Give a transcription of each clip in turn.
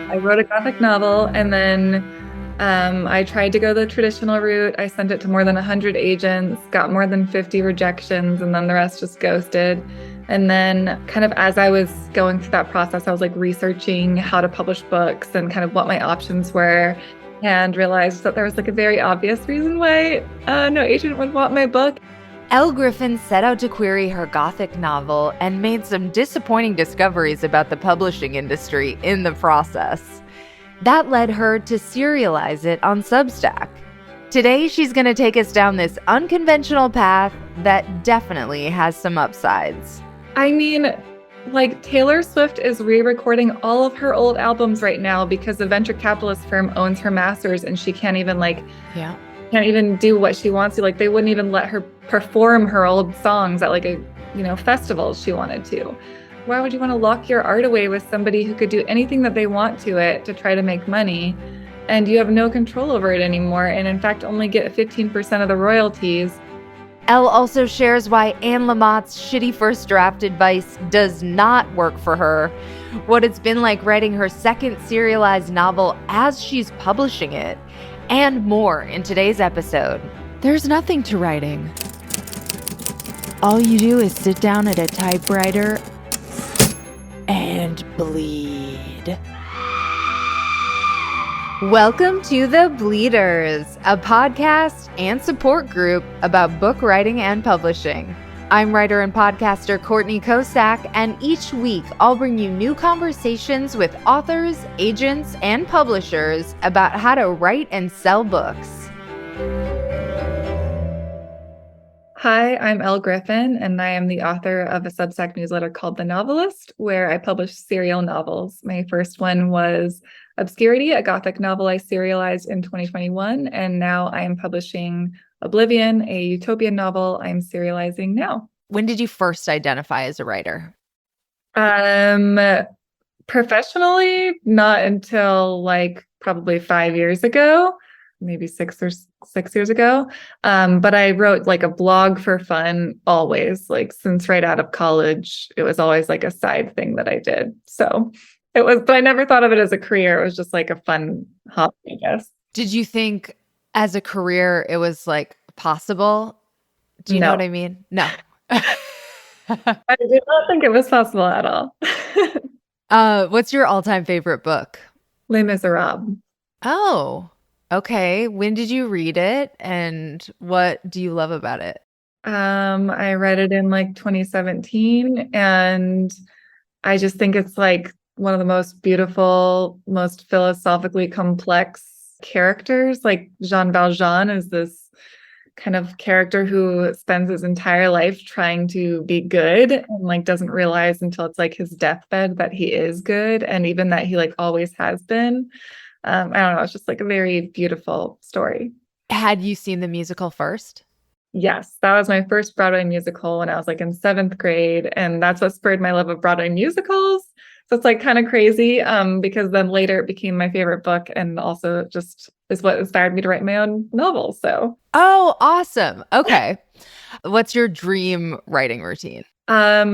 I wrote a graphic novel, and then I tried to go the traditional route. I sent it to more than 100 agents, got more than 50 rejections, and then the rest just ghosted. And then, kind of as I was going through that process, I was like researching how to publish books and kind of what my options were, and realized that there was like a very obvious reason why no agent would want my book. Elle Griffin set out to query her Gothic novel and made some disappointing discoveries about the publishing industry in the process. That led her to serialize it on Substack. Today, she's going to take us down this unconventional path that definitely has some upsides. I mean, like Taylor Swift is re-recording all of her old albums right now because the venture capitalist firm owns her masters, and she can't even can't even do what she wants to. Like, they wouldn't even let her perform her old songs at like a festival she wanted to. Why would you want to lock your art away with somebody who could do anything that they want to it to try to make money, and you have no control over it anymore, and in fact only get 15% of the royalties? Elle also shares why Anne Lamott's shitty first draft advice does not work for her, what it's been like writing her second serialized novel as she's publishing it, and more in today's episode. There's nothing to writing. All you do is sit down at a typewriter and bleed. Welcome to The Bleeders, a podcast and support group about book writing and publishing. I'm writer and podcaster Courtney Kosak, and each week I'll bring you new conversations with authors, agents, and publishers about how to write and sell books. Hi, I'm Elle Griffin, and I am the author of a Substack newsletter called The Novelist, where I publish serial novels. My first one was Obscurity, a Gothic novel I serialized in 2021, and now I am publishing Oblivion, a utopian novel I'm serializing now. When did you first identify as a writer? Professionally, not until like probably 5 years ago, maybe 6 years ago. But I wrote like a blog for fun always, like since right out of college. It was always like a side thing that I did. So it was, but I never thought of it as a career. It was just like a fun hobby, I guess. Did you think as a career it was like possible? Do you know what I mean? No. I did not think it was possible at all. What's your all-time favorite book? Les Miserables. Oh, okay. When did you read it, and what do you love about it? I read it in like 2017, and I just think it's like one of the most beautiful, most philosophically complex characters. Like Jean Valjean is this kind of character who spends his entire life trying to be good and like doesn't realize until it's like his deathbed that he is good, and even that he like always has been. I don't know, it's just like a very beautiful story. Had you seen the musical first? Yes, that was my first Broadway musical when I was like in 7th grade, and that's what spurred my love of Broadway musicals. So it's like kind of crazy because then later it became my favorite book, and also just is what inspired me to write my own novel. So, oh, awesome. Okay. What's your dream writing routine?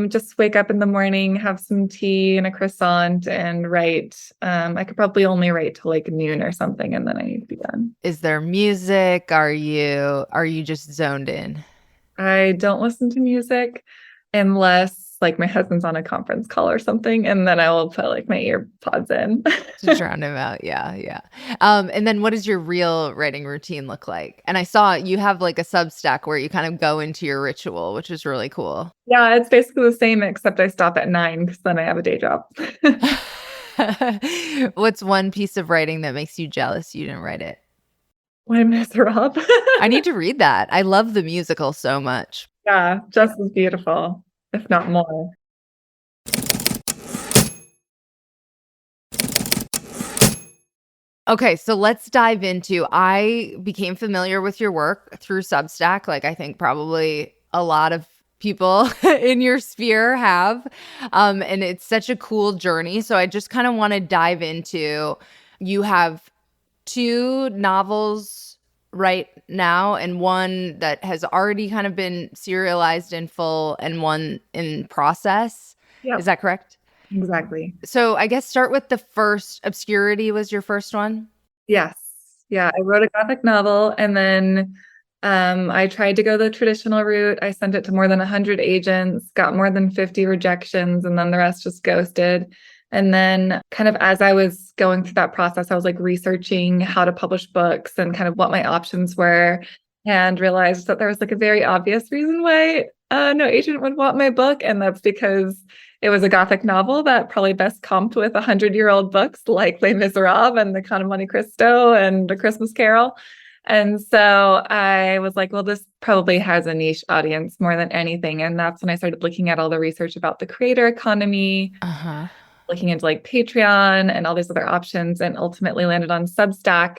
Just wake up in the morning, have some tea and a croissant, and write. I could probably only write till like noon or something, and then I need to be done. Is there music? Are you just zoned in? I don't listen to music unless like my husband's on a conference call or something, and then I will put like my ear pods in to drown him out. Yeah. And then what does your real writing routine look like? And I saw you have like a Substack where you kind of go into your ritual, which is really cool. Yeah, it's basically the same, except I stop at 9 because then I have a day job. What's one piece of writing that makes you jealous you didn't write it? Les Miserables. I need to read that. I love the musical so much. Yeah, just as beautiful, if not more. Okay, so let's dive into, I became familiar with your work through Substack, like I think probably a lot of people in your sphere have. And it's such a cool journey. So I just kind of want to dive into, you have 2 novels right now, and one that has already kind of been serialized in full and one in process. Yep. Is that correct? Exactly. So I guess start with the first. Obscurity was your first one? Yes. Yeah, I wrote a graphic novel and then I tried to go the traditional route. I sent it to more than 100 agents, got more than 50 rejections, and then the rest just ghosted. And then, kind of as I was going through that process, I was like researching how to publish books and kind of what my options were, and realized that there was like a very obvious reason why no agent would want my book. And that's because it was a Gothic novel that probably best comped with 100-year-old books like Les Miserables and The Count of Monte Cristo and A Christmas Carol. And so I was like, well, this probably has a niche audience more than anything. And that's when I started looking at all the research about the creator economy, Uh-huh. looking into like Patreon and all these other options, and ultimately landed on Substack.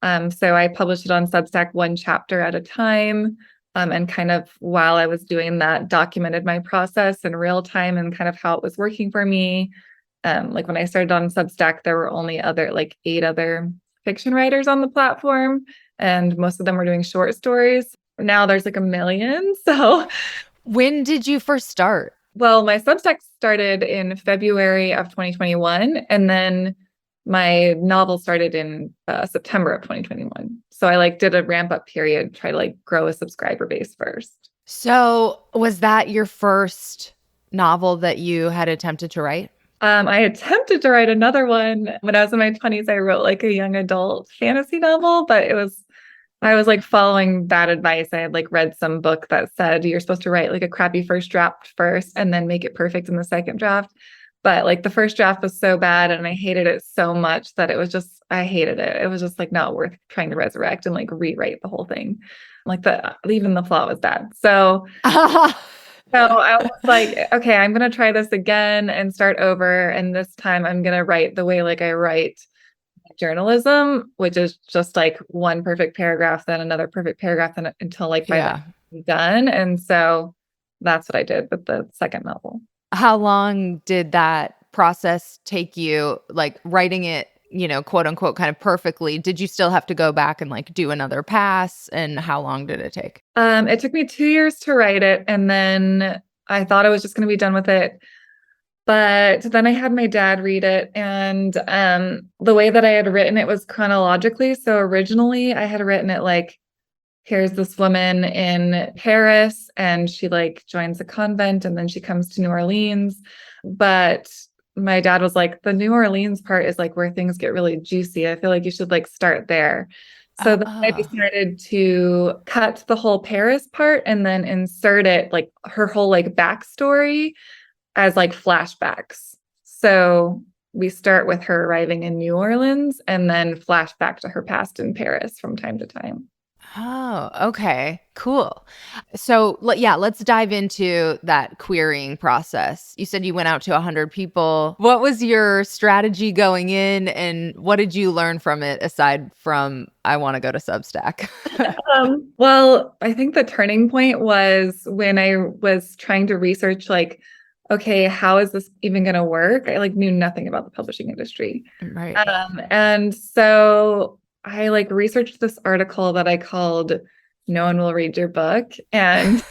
So I published it on Substack one chapter at a time. And kind of while I was doing that, documented my process in real time and kind of how it was working for me. Like when I started on Substack, there were only like 8 other fiction writers on the platform, and most of them were doing short stories. Now there's like a million. So, When did you first start? well, my Substack started in February of 2021, and then my novel started in September of 2021. So I like did a ramp up period, try to like grow a subscriber base first. So was that your first novel that you had attempted to write? I attempted to write another one when I was in my 20s. I wrote like a young adult fantasy novel, but I was like following bad advice. I had like read some book that said you're supposed to write like a crappy first draft first and then make it perfect in the second draft. But like the first draft was so bad and I hated it so much that I hated it. It was just like not worth trying to resurrect and like rewrite the whole thing. Like even the plot was bad. So I was like, okay, I'm going to try this again and start over. And this time I'm going to write the way like I write journalism, which is just like one perfect paragraph, then another perfect paragraph, then until like by Yeah. then I'm done. And so that's what I did with the second novel. How long did that process take you, like writing it, quote unquote, kind of perfectly? Did you still have to go back and like do another pass? And how long did it take? It took me 2 years to write it, and then I thought I was just going to be done with it. But then I had my dad read it, and the way that I had written it was chronologically. So originally I had written it like, here's this woman in Paris, and she like joins a convent, and then she comes to New Orleans. But my dad was like, the New Orleans part is like where things get really juicy. I feel like you should like start there. So then I Oh. decided to cut the whole Paris part and then insert it like her whole like backstory as like flashbacks. So we start with her arriving in New Orleans and then flash back to her past in Paris from time to time. Oh, okay. Cool. So, yeah, let's dive into that querying process. You said you went out to 100 people. What was your strategy going in, and what did you learn from it aside from I want to go to Substack? Well, I think the turning point was when I was trying to research like, okay, how is this even going to work? I like knew nothing about the publishing industry. Right. And so I like researched this article that I called No One Will Read Your Book, and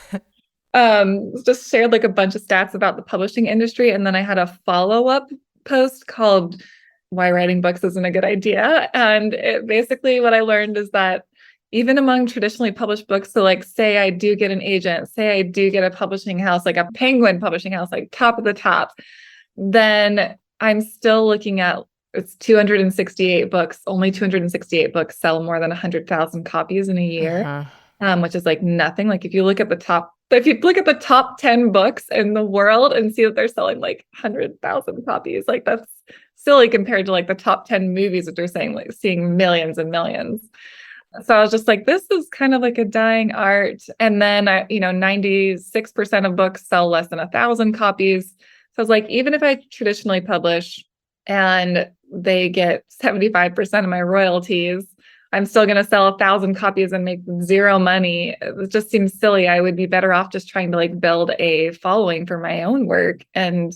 just shared like a bunch of stats about the publishing industry. And then I had a follow-up post called Why Writing Books Isn't a Good Idea. And it basically what I learned is that even among traditionally published books, so like say I do get an agent, say I do get a publishing house, like a Penguin publishing house, like top of the top, then I'm still looking at it's 268 books. Only 268 books sell more than 100,000 copies in a year, Uh-huh. which is like nothing. Like if you look at the top 10 books in the world and see that they're selling like 100,000 copies, like that's silly compared to like the top 10 movies, which are saying like seeing millions and millions. So I was just like, this is kind of like a dying art. And then, 96% of books sell less than 1,000 copies. So I was like, even if I traditionally publish and they get 75% of my royalties, I'm still going to sell 1,000 copies and make zero money. It just seems silly. I would be better off just trying to like build a following for my own work and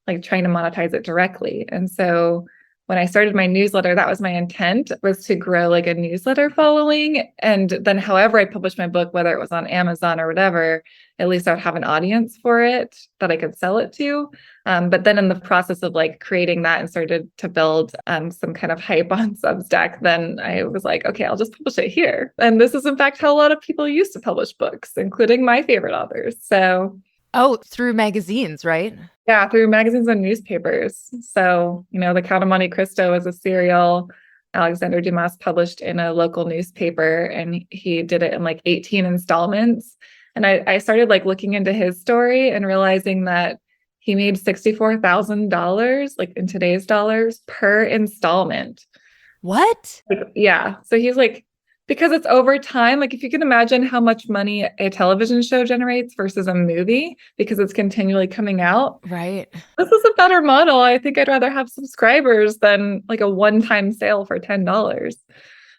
like trying to monetize it directly. And so when I started my newsletter, that was my intent, was to grow like a newsletter following. And then however I published my book, whether it was on Amazon or whatever, at least I would have an audience for it that I could sell it to. But then in the process of like creating that and started to build some kind of hype on Substack, then I was like, okay, I'll just publish it here. And this is in fact how a lot of people used to publish books, including my favorite authors. So Oh, through magazines, right? yeah, through magazines and newspapers. So, the Count of Monte Cristo was a serial Alexander Dumas published in a local newspaper, and he did it in like 18 installments. And I started like looking into his story and realizing that he made $64,000, like in today's dollars, per installment. What? Yeah. So he's like, because it's over time, like if you can imagine how much money a television show generates versus a movie, because it's continually coming out. Right. This is a better model. I think I'd rather have subscribers than like a one-time sale for $10.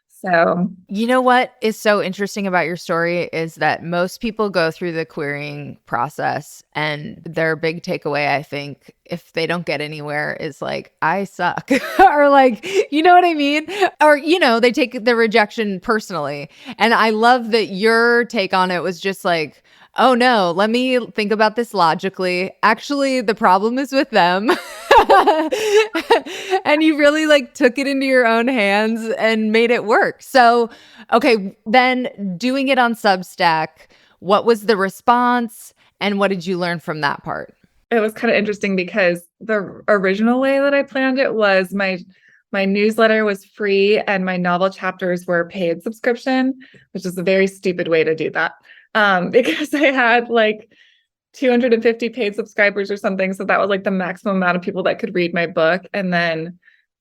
So, You know what is so interesting about your story is that most people go through the querying process, and their big takeaway, I think, if they don't get anywhere, is like, I suck. Or like, you know what I mean? Or, they take the rejection personally. And I love that your take on it was just like, oh no, let me think about this logically. Actually, the problem is with them. And you really like took it into your own hands and made it work. So, okay, then doing it on Substack, what was the response and what did you learn from that part? it was kind of interesting because the original way that I planned it was my newsletter was free and my novel chapters were paid subscription, which is a very stupid way to do that. Because I had like 250 paid subscribers or something. So that was like the maximum amount of people that could read my book. And then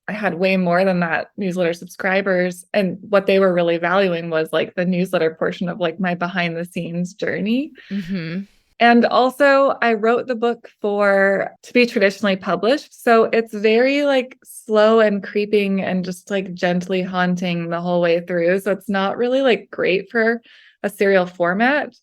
I had way more than that newsletter subscribers. And what they were really valuing was like the newsletter portion of like my behind the scenes journey. Mm-hmm. And also I wrote the book to be traditionally published. So it's very like slow and creeping and just like gently haunting the whole way through. So it's not really like great for a serial format.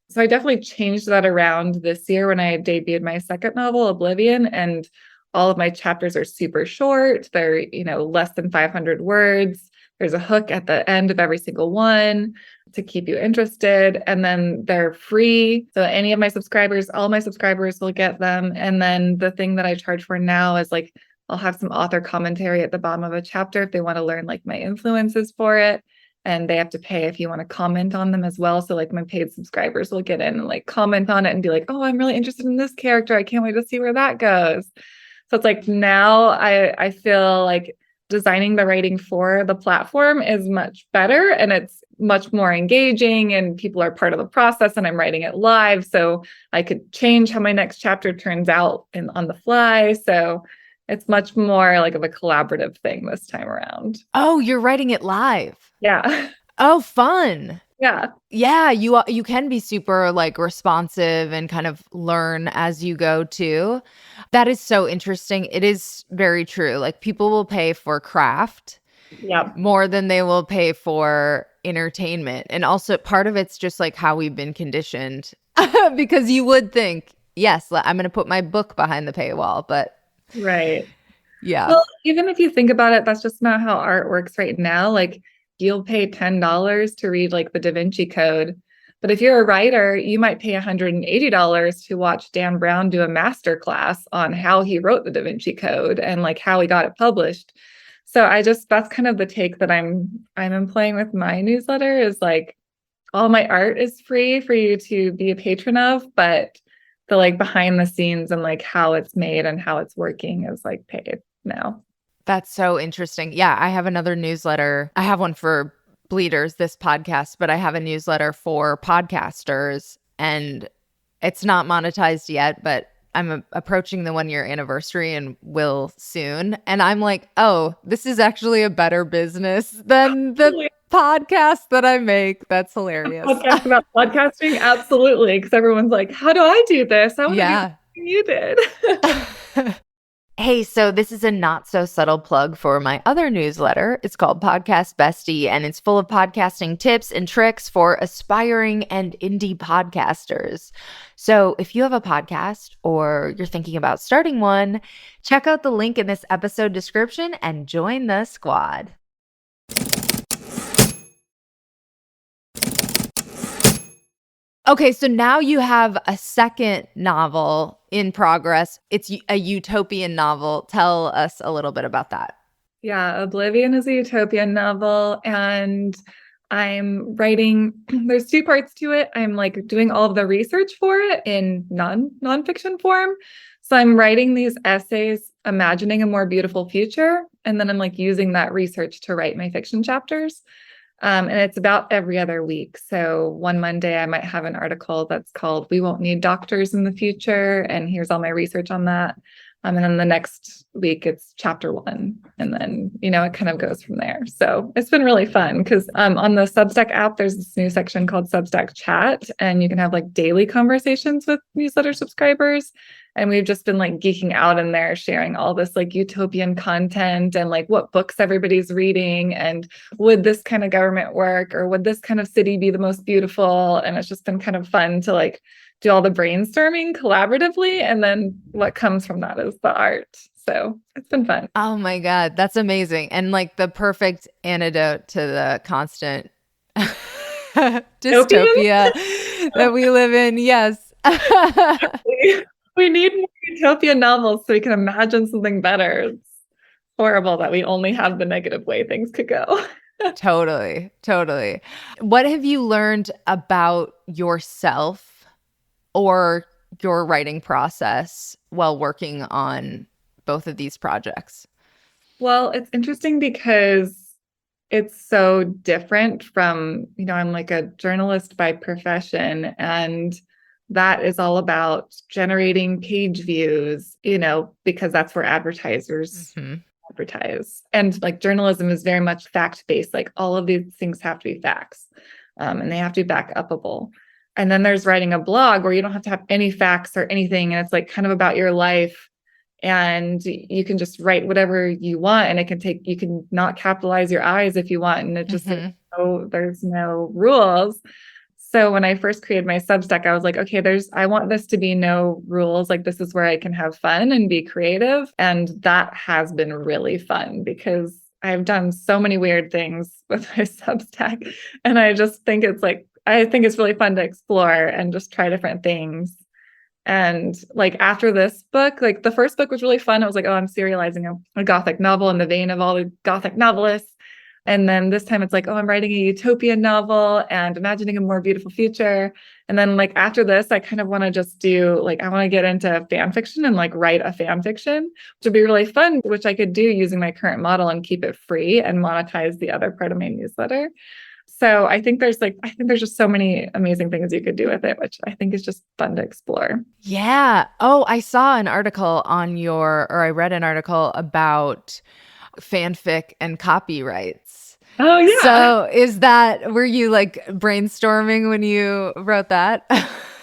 So I definitely changed that around this year when I debuted my second novel, Oblivion, and all of my chapters are super short. They're, less than 500 words. There's a hook at the end of every single one to keep you interested. And then they're free. So any of my subscribers, all my subscribers will get them. And then the thing that I charge for now is like, I'll have some author commentary at the bottom of a chapter if they want to learn like my influences for it. And they have to pay if you want to comment on them as well. So like my paid subscribers will get in and like comment on it and be like, oh, I'm really interested in this character. I can't wait to see where that goes. So it's like now I feel like designing the writing for the platform is much better and it's much more engaging and people are part of the process and I'm writing it live. So I could change how my next chapter turns out on the fly. So it's much more like of a collaborative thing this time around. Oh, you're writing it live. Yeah. Oh, fun. Yeah. Yeah, you can be super like responsive and kind of learn as you go too. That is so interesting. It is very true. Like people will pay for craft more than they will pay for entertainment. And also part of it's just like how we've been conditioned because you would think, yes, I'm going to put my book behind the paywall, but right. Yeah. Well, even if you think about it, that's just not how art works right now. Like you'll pay $10 to read like the Da Vinci Code. But if you're a writer, you might pay $180 to watch Dan Brown do a masterclass on how he wrote the Da Vinci Code and like how he got it published. So that's kind of the take that I'm employing with my newsletter is like all my art is free for you to be a patron of, but the like behind the scenes and like how it's made and how it's working is like paid now. That's so interesting. Yeah, I have another newsletter. I have one for Bleeders, this podcast, but I have a newsletter for podcasters and it's not monetized yet, but I'm approaching the 1-year anniversary and will soon. And I'm like, oh, this is actually a better business than the podcast that I make. That's hilarious. A podcast about podcasting? Absolutely. Because everyone's like, how do I do this? I want to do what you did. Hey, so this is a not so subtle plug for my other newsletter. It's called Podcast Bestie, and it's full of podcasting tips and tricks for aspiring and indie podcasters. So if you have a podcast or you're thinking about starting one, check out the link in this episode description and join the squad. Okay, so now you have a second novel in progress. It's a utopian novel. Tell us a little bit about that. Yeah, Oblivion is a utopian novel, and I'm writing, there's two parts to it. I'm like doing all of the research for it in nonfiction form. So I'm writing these essays, imagining a more beautiful future, and then I'm like using that research to write my fiction chapters. And it's about every other week. So one Monday, I might have an article that's called "We Won't Need Doctors in the Future," and here's all my research on that. And then the next week, it's chapter 1. And then, it kind of goes from there. So it's been really fun because on the Substack app, there's this new section called Substack Chat, and you can have like daily conversations with newsletter subscribers. And we've just been like geeking out in there, sharing all this like utopian content and like what books everybody's reading. And would this kind of government work, or would this kind of city be the most beautiful? And it's just been kind of fun to like do all the brainstorming collaboratively. And then what comes from that is the art. So it's been fun. Oh my God, that's amazing. And like the perfect antidote to the constant dystopia that we live in. Yes. We need more utopian novels so we can imagine something better. It's horrible that we only have the negative way things could go. Totally. What have you learned about yourself or your writing process while working on both of these projects? Well, it's interesting because it's so different from, I'm like a journalist by profession, and that is all about generating page views, because that's where advertisers advertise. And like journalism is very much fact-based. Like all of these things have to be facts, and they have to be back upable. And then there's writing a blog where you don't have to have any facts or anything. And it's like kind of about your life. And you can just write whatever you want. And you can not capitalize your eyes if you want. And it just, there's no rules. So when I first created my Substack, I was like, okay, I want this to be no rules. Like this is where I can have fun and be creative. And that has been really fun because I've done so many weird things with my Substack. And I just think I think it's really fun to explore and just try different things. And like after this book, like the first book was really fun. I was like, oh, I'm serializing a Gothic novel in the vein of all the Gothic novelists. And then this time it's like, oh, I'm writing a utopian novel and imagining a more beautiful future. And then like after this, I kind of want to just do I want to get into fan fiction and like write a fan fiction, which would be really fun, which I could do using my current model and keep it free and monetize the other part of my newsletter. So I think there's just so many amazing things you could do with it, which I think is just fun to explore. Yeah. Oh, I saw an article I read an article about fanfic and copyrights. Oh yeah. So were you like brainstorming when you wrote that?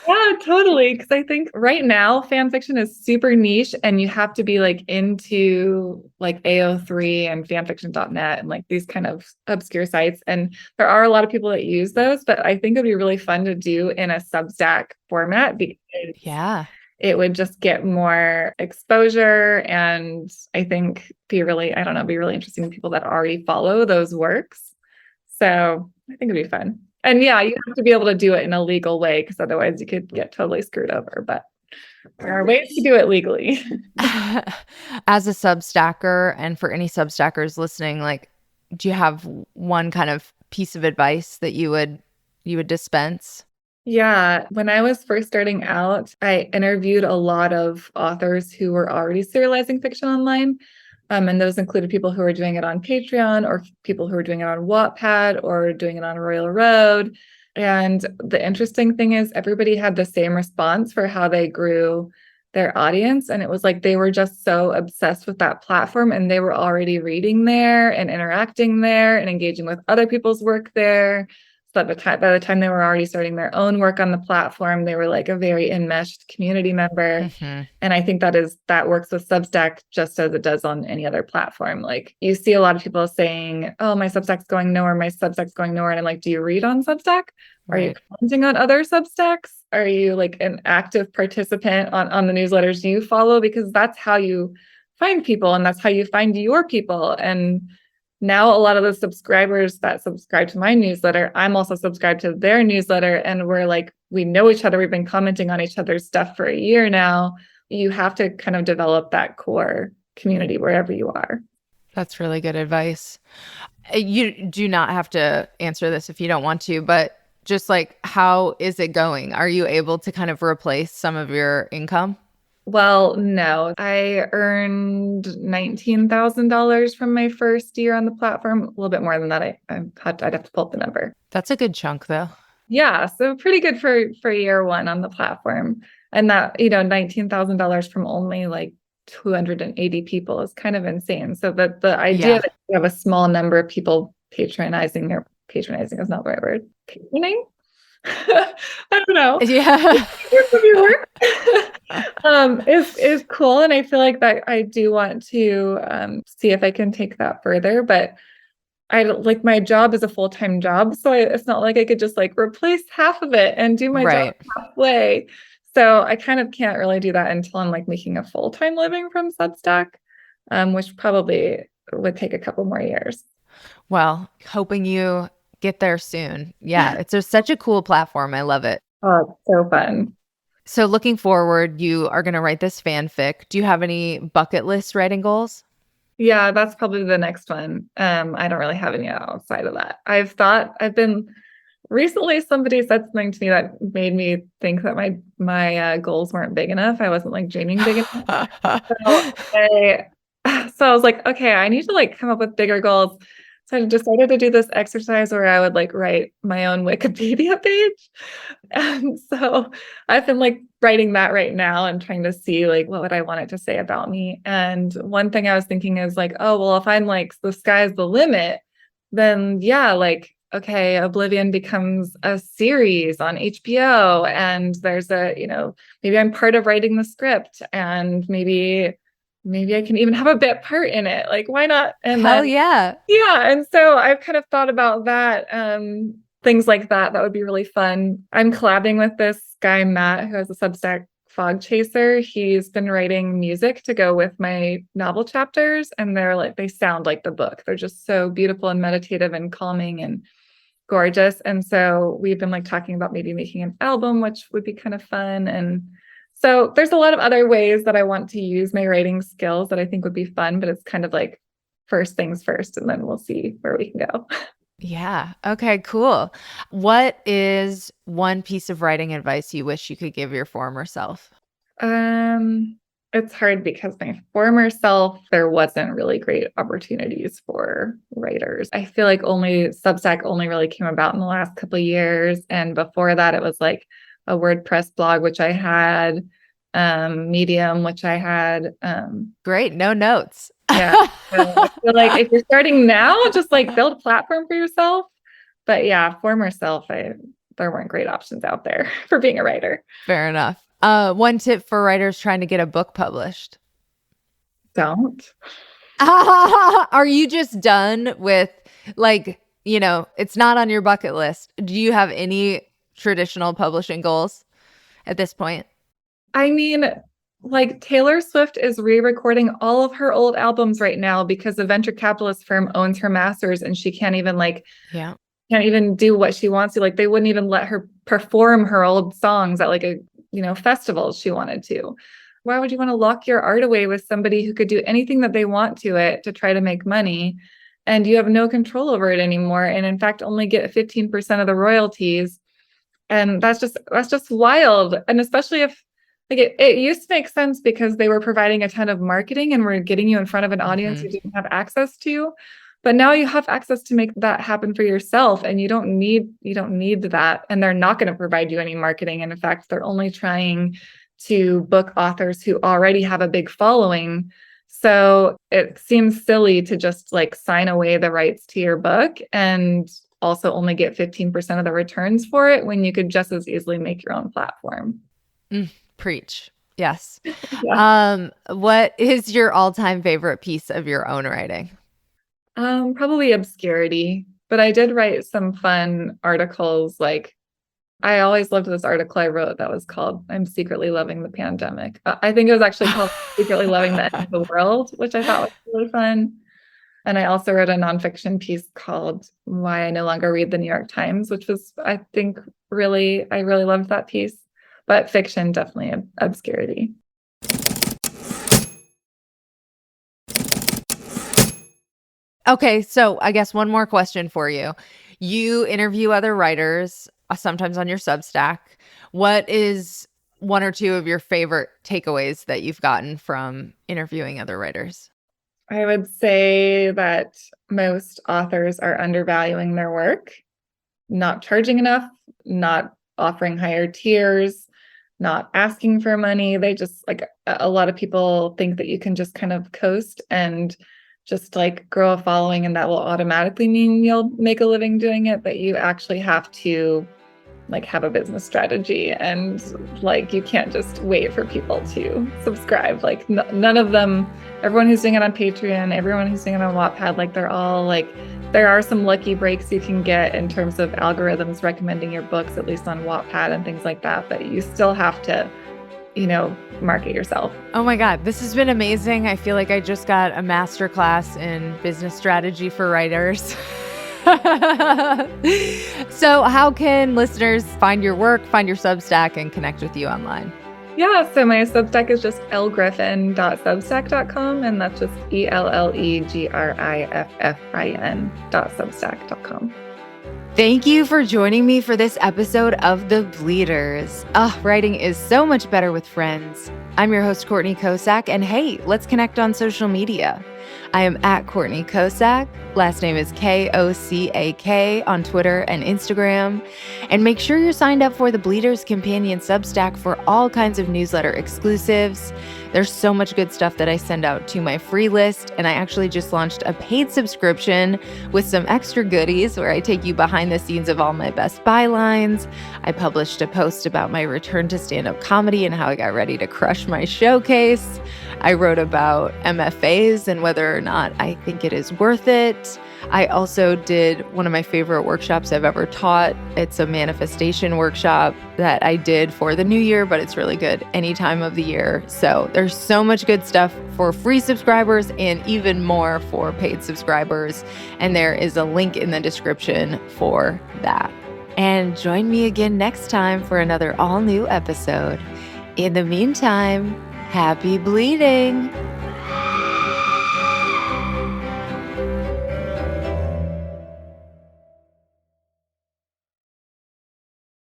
Yeah, totally. Because I think right now fan fiction is super niche, and you have to be like into like AO3 and fanfiction.net and like these kind of obscure sites. And there are a lot of people that use those, but I think it'd be really fun to do in a Substack format because it would just get more exposure, and I think be really interesting to people that already follow those works. So I think it'd be fun. And yeah, you have to be able to do it in a legal way because otherwise you could get totally screwed over. But there are ways to do it legally. As a Substacker, and for any Substackers listening, like, do you have one kind of piece of advice that you would dispense? Yeah. When I was first starting out, I interviewed a lot of authors who were already serializing fiction online. And those included people who were doing it on Patreon, or people who were doing it on Wattpad, or doing it on Royal Road. And the interesting thing is everybody had the same response for how they grew their audience. And it was like they were just so obsessed with that platform, and they were already reading there and interacting there and engaging with other people's work there. So So by the time they were already starting their own work on the platform, they were like a very enmeshed community member. And I think that works with Substack just as it does on any other platform. Like you see a lot of people saying, oh, my Substack's going nowhere, my Substack's going nowhere. And I'm like, do you read on Substack? Are you commenting on other Substacks? Are you like an active participant on the newsletters you follow? Because that's how you find people and that's how you find your people. And now a lot of the subscribers that subscribe to my newsletter, I'm also subscribed to their newsletter. And we're like, we know each other. We've been commenting on each other's stuff for a year now. You have to kind of develop that core community wherever you are. That's really good advice. You do not have to answer this if you don't want to, but just like, how is it going? Are you able to kind of replace some of your income? Well, no, I earned $19,000 from my first year on the platform. A little bit more than that. I'd have to pull up the number. That's a good chunk though. Yeah. So pretty good for year one on the platform. And that, $19,000 from only like 280 people is kind of insane. So the idea that you have a small number of people patronizing is not the right word. Patroning? I don't know. Yeah. Is cool. And I feel like that I do want to see if I can take that further. But I like my job is a full-time job. So it's not like I could just like replace half of it and do my job halfway. So I kind of can't really do that until I'm like making a full-time living from Substack, which probably would take a couple more years. Well, hoping you get there soon. Yeah, it's such a cool platform. I love it. Oh, it's so fun. So looking forward, you are going to write this fanfic. Do you have any bucket list writing goals? Yeah, that's probably the next one. I don't really have any outside of that. Recently somebody said something to me that made me think that my goals weren't big enough. I wasn't like dreaming big enough. So I was like, okay, I need to like come up with bigger goals. So I decided to do this exercise where I would like write my own Wikipedia page. And so I've been like writing that right now and trying to see like what would I want it to say about me. And one thing I was thinking is like, oh, well, if I'm like the sky's the limit, then yeah, like, okay, Oblivion becomes a series on HBO and there's maybe I'm part of writing the script and maybe I can even have a bit part in it. Like, why not? And Hell yeah. Yeah. And so I've kind of thought about that, things like that. That would be really fun. I'm collabing with this guy, Matt, who has a Substack, Fog Chaser. He's been writing music to go with my novel chapters. And they sound like the book. They're just so beautiful and meditative and calming and gorgeous. And so we've been like talking about maybe making an album, which would be kind of fun. And so there's a lot of other ways that I want to use my writing skills that I think would be fun, but it's kind of like first things first, and then we'll see where we can go. Yeah. Okay, cool. What is one piece of writing advice you wish you could give your former self? It's hard because my former self, there wasn't really great opportunities for writers. I feel like Substack only really came about in the last couple of years. And before that, it was like a WordPress blog, which I had, Medium, which I had. Great. No notes. Yeah. So I feel like if you're starting now, just like build a platform for yourself. But yeah, former self, there weren't great options out there for being a writer. Fair enough. One tip for writers trying to get a book published. Don't. Are you just done with it's not on your bucket list? Do you have any traditional publishing goals at this point? I mean, like Taylor Swift is re-recording all of her old albums right now because the venture capitalist firm owns her masters and she can't even can't even do what she wants to. Like they wouldn't even let her perform her old songs at like a festival she wanted to. Why would you want to lock your art away with somebody who could do anything that they want to it to try to make money and you have no control over it anymore, and in fact only get 15% of the royalties? And that's just wild. And especially if like it used to make sense because they were providing a ton of marketing and were getting you in front of an audience you didn't have access to. But now you have access to make that happen for yourself, and you don't need that. And they're not going to provide you any marketing. And in fact, they're only trying to book authors who already have a big following. So it seems silly to just like sign away the rights to your book and also only get 15% of the returns for it when you could just as easily make your own platform. Preach. Yes. Yeah. What is your all-time favorite piece of your own writing? Probably obscurity, but I did write some fun articles. Like, I always loved this article I wrote that was called "I'm Secretly Loving the Pandemic." I think it was actually called "Secretly Loving the End of the World," which I thought was really fun. And I also wrote a nonfiction piece called "Why I No Longer Read the New York Times," which was, I think, I really loved that piece. But fiction, definitely obscurity. Okay, so I guess one more question for you. You interview other writers, sometimes on your Substack. What is one or two of your favorite takeaways that you've gotten from interviewing other writers? I would say that most authors are undervaluing their work, not charging enough, not offering higher tiers, not asking for money. They just, like, a lot of people think that you can just kind of coast and just like grow a following and that will automatically mean you'll make a living doing it, but you actually have to like have a business strategy, and like you can't just wait for people to subscribe. Like none of them, everyone who's doing it on Patreon, everyone who's doing it on Wattpad, like they're all like, there are some lucky breaks you can get in terms of algorithms recommending your books, at least on Wattpad and things like that, but you still have to, market yourself. Oh my God, this has been amazing. I feel like I just got a masterclass in business strategy for writers. So how can listeners find your work, find your Substack, and connect with you online? Yeah, so my Substack is just ellegriffin.substack.com, and that's just ELLEGRIFFIN.substack.com. Thank you for joining me for this episode of The Bleeders. Writing is so much better with friends. I'm your host, Courtney Kosak, and hey, let's connect on social media. I am at Courtney Kosak. Last name is Kocak on Twitter and Instagram. And make sure you're signed up for the Bleeders Companion Substack for all kinds of newsletter exclusives. There's so much good stuff that I send out to my free list, and I actually just launched a paid subscription with some extra goodies where I take you behind the scenes of all my best bylines. I published a post about my return to stand-up comedy and how I got ready to crush my showcase. I wrote about MFAs and whether or not I think it is worth it. I also did one of my favorite workshops I've ever taught. It's a manifestation workshop that I did for the new year, but it's really good any time of the year. So there's so much good stuff for free subscribers and even more for paid subscribers. And there is a link in the description for that. And join me again next time for another all new episode. In the meantime, happy bleeding.